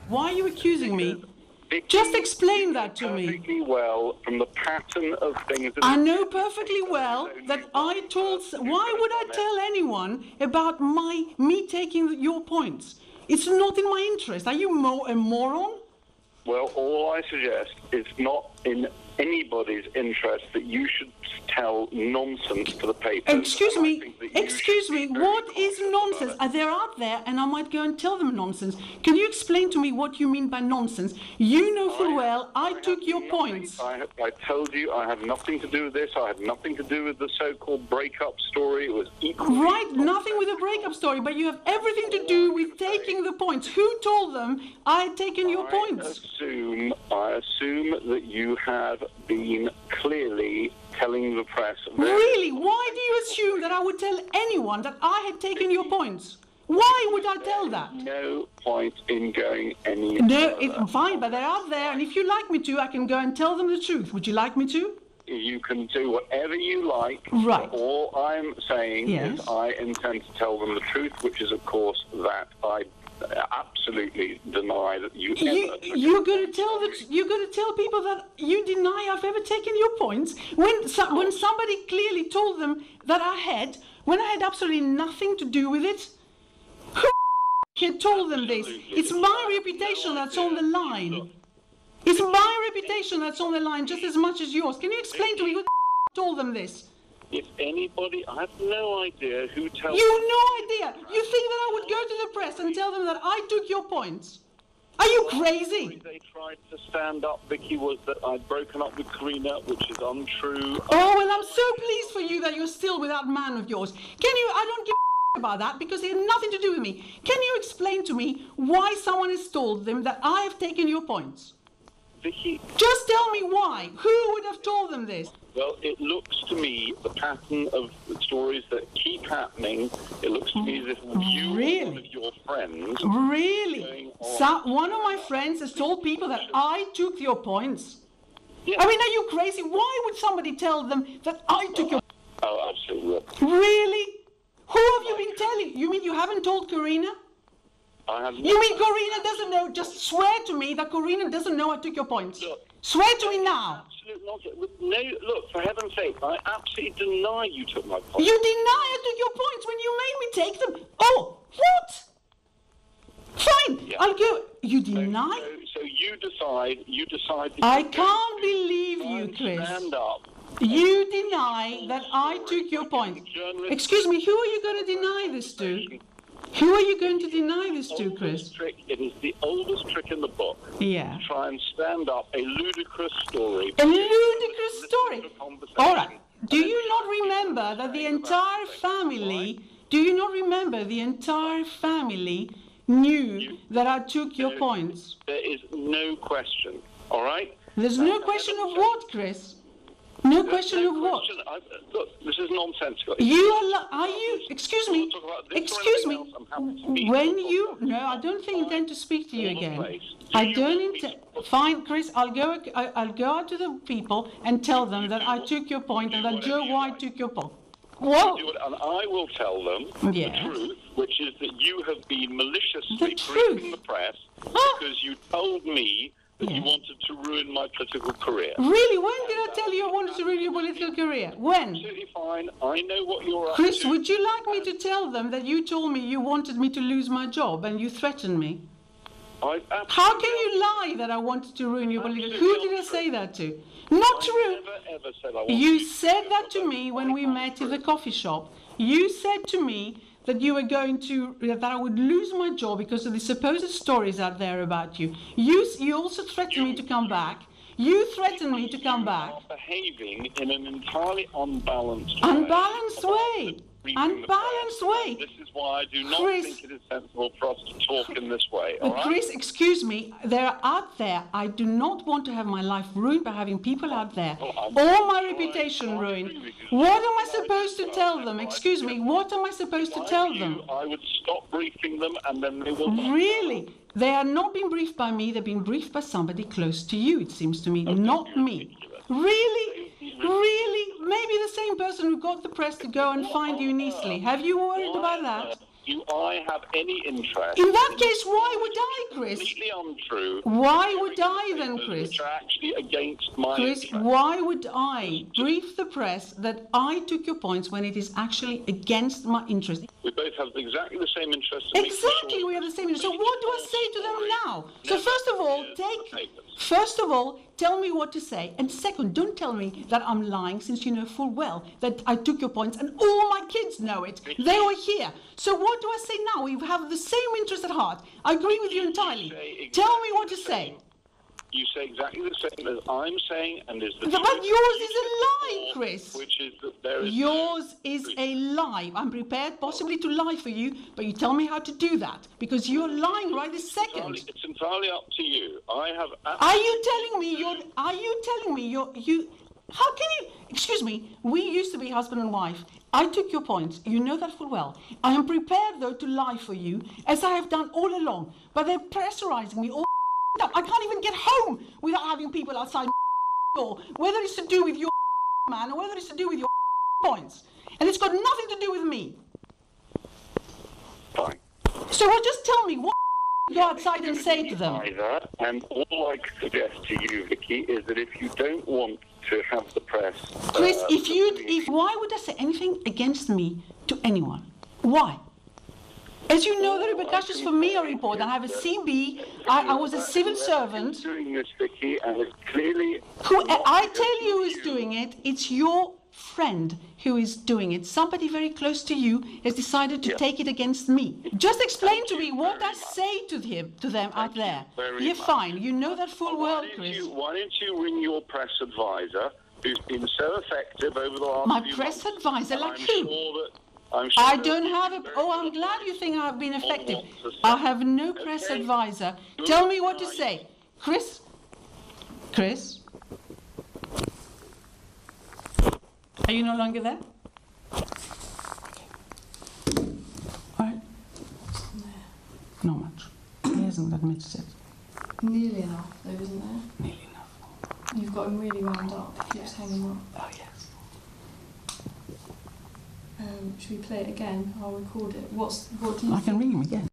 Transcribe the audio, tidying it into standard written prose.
Why are you accusing me? Vicky, Just explain that to me. Perfectly well from the pattern of things. I know perfectly well that I told... Why would I tell anyone about me taking your points? It's not in my interest. Are you a moron? Well, all I suggest is not in anybody's interest that you should tell nonsense to the paper. Excuse me, what is nonsense? They're out there and I might go and tell them nonsense. Can you explain to me what you mean by nonsense? You know full well I took your points. I told you I had nothing to do with this. I had nothing to do with the so-called breakup story. It was equally... Right, nothing with the breakup story, but you have everything to do with taking the points. Who told them I had taken your points? I assume that you have been clearly telling the press... Really? Why do you assume that I would tell anyone that I had taken your points? Why would I tell that? No point in going any No, fine, but they're out there, and if you like me to, I can go and tell them the truth. Would you like me to? You can do whatever you like. Right. All I'm saying is I intend to tell them the truth, which is, of course, that I absolutely deny that you ever... You're going to tell people that you deny I've ever taken your points when somebody clearly told them that I had, when I had absolutely nothing to do with it. Who had told them this? It's my reputation that's on the line. It's my reputation that's on the line just as much as yours. Can you explain to me who told them this? If anybody, I have no idea who tells... You have no idea. You think that I would go to the press and tell them that I took your points? Are you crazy? They tried to stand up, Vicky, was that I'd broken up with Karina, which is untrue. Oh, well, I'm so pleased for you that you're still with that man of yours. I don't give a about that because it had nothing to do with me. Can you explain to me why someone has told them that I have taken your points? Vicky... Just tell me why. Who would have told them this? Well, it looks to me, the pattern of the stories that keep happening, it looks to me as if you or one of your friends... Really? So, one of my friends has told people that I took your points? Yeah. I mean, are you crazy? Why would somebody tell them that I took your... Oh, absolutely. Really? Who have you been telling? You mean you haven't told Karina? I have not. You mean Karina doesn't know? Just swear to me that Karina doesn't know I took your points. Look, swear to me now. No, look, for heaven's sake, I absolutely deny you took my points. You deny I took your points when you made me take them. Oh, what? Fine, yeah. I'll go. You deny? So you decide. I can't believe you, Chris. Stand up. You deny that I took your points. Excuse me, who are you going to deny this to? Who are you going to deny this to, Chris? It is the oldest trick in the book. Yeah. To try and stand up a ludicrous story. A ludicrous story? All right. Do you not remember that the entire family... Do you not remember the entire family knew that I took your points? There is no question. All right? There's no question of what, Chris? No question of what? Look, this is nonsensical. Are you, excuse me, when you, no, I don't intend to speak to you again. I don't intend, fine, Chris, I'll go out to the people and tell them that I took your point and that Joe White took your point. What? And I will tell them the truth, which is that you have been maliciously briefing the press because you told me that you wanted to ruin my political career. Really? When did I tell you I wanted to ruin your political career? When? Absolutely fine. I know what you're up Chris, to. would you like me to tell them that you told me you wanted me to lose my job and you threatened me? How can you lie that I wanted to ruin your political career? Who did I say that to? Not true. I never ever said I wanted You said that to me when we met in the coffee shop. You said to me that you were that I would lose my job because of the supposed stories out there about you. You also threatened me to come back. You threatened me to come back. You are behaving in an entirely unbalanced way. Unbalanced way. This is why I do not think it is sensible for us to talk in this way. All right? Chris, excuse me. They're out there. I do not want to have my life ruined by having people out there. Or my reputation ruined. What am I supposed to tell them? Excuse me. What am I supposed to tell them? I would stop briefing them and then they will... Really? They are not being briefed by me. They're being briefed by somebody close to you, it seems to me. Not me. Really? Really? Maybe the same person who got the press to go and find you in Eastleigh. Have you worried about that? I have any interest. In that case, why would I, Chris? Completely untrue. Why would I then, Chris? Which are actually against my Chris, interest. why would I brief the press that I took your points when it is actually against my interest? We both have exactly the same interest. Exactly, we have the same interest. So what do I say to them now? So first of all, tell me what to say. And second, don't tell me that I'm lying, since you know full well that I took your points and all my kids know it. They were here. So what do I say now? We have the same interest at heart. I agree with you entirely. Tell me what to say. You say exactly the same as I'm saying, and is the But yours is a lie, Chris. Which is that there is yours is a lie. I'm prepared possibly to lie for you, but you tell me how to do that, because you're lying right this second. It's entirely up to you. I have. Are you telling me you? How can you? Excuse me. We used to be husband and wife. I took your points. You know that full well. I am prepared though to lie for you, as I have done all along. But they're pressurizing me all. I can't even get home without having people outside my door, whether it's to do with your man or whether it's to do with your points. And it's got nothing to do with me. Fine. So just tell me, what go outside and say to them? Either, and all I can suggest to you, Vicky, is that if you don't want to have the press... Chris, why would I say anything against me to anyone? Why? As you know, the repercussions for me are important. I have a CB. I was a civil servant. Doing this, Vicky, and it's clearly... I tell you who's doing it. It's your friend who is doing it. Somebody very close to you has decided to take it against me. Just explain to me what I say to them out there. You're fine. You know that full well, Chris. Why don't you ring your press advisor, who's been so effective over the last few months? My press advisor, like who? I'm sure I don't have a... Oh, I'm glad you think I've been effective. I have no press advisor. Tell me what to say. Chris? Chris? Are you no longer there? All right. Not much. He hasn't admitted it. Nearly enough, though, isn't there? Nearly enough. You've got him really wound up. He keeps hanging up. Oh, yes. Should we play it again? I'll record it. What do you I can ring him again.